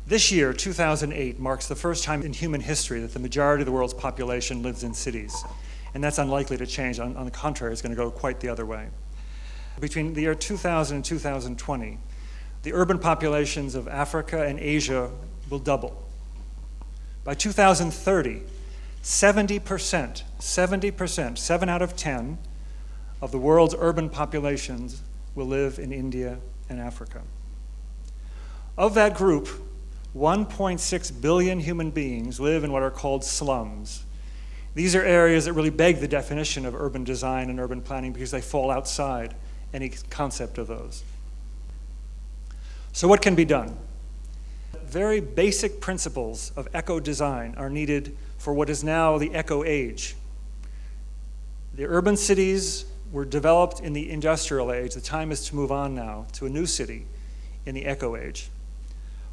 This year, 2008, marks the first time in human history that the majority of the world's population lives in cities. And that's unlikely to change. On the contrary, it's going to go quite the other way. Between the year 2000 and 2020, the urban populations of Africa and Asia will double. By 2030, 70%, 7 out of 10 of the world's urban populations will live in India and Africa. Of that group, 1.6 billion human beings live in what are called slums. These are areas that really beg the definition of urban design and urban planning because they fall outside any concept of those. So what can be done? Very basic principles of eco-design are needed for what is now the eco-age. The urban cities were developed in the industrial age. The time is to move on now to a new city in the eco-age.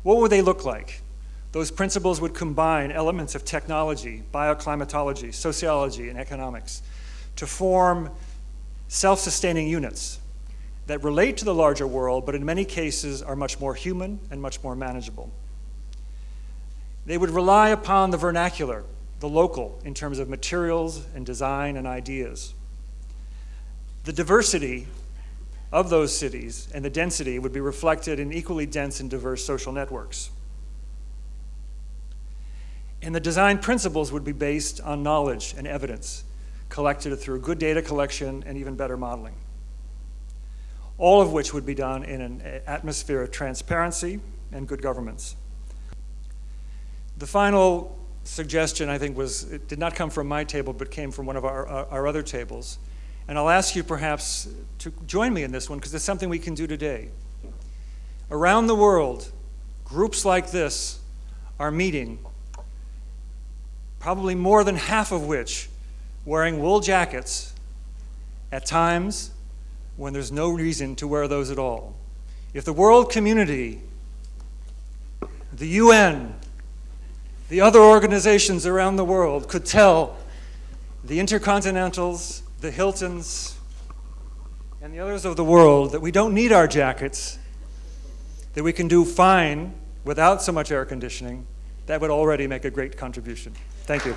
What would they look like? Those principles would combine elements of technology, bioclimatology, sociology, and economics to form self-sustaining units that relate to the larger world, but in many cases are much more human and much more manageable. They would rely upon the vernacular, the local, in terms of materials and design and ideas. The diversity of those cities and the density would be reflected in equally dense and diverse social networks. And the design principles would be based on knowledge and evidence collected through good data collection and even better modeling. All of which would be done in an atmosphere of transparency and good governance. The final suggestion, I think, it did not come from my table, but came from one of our other tables. And I'll ask you perhaps to join me in this one, because it's something we can do today. Around the world, groups like this are meeting, probably more than half of which wearing wool jackets at times when there's no reason to wear those at all. If the world community, the UN, the other organizations around the world could tell the Intercontinentals, the Hiltons, and the others of the world that we don't need our jackets, that we can do fine without so much air conditioning, that would already make a great contribution. Thank you.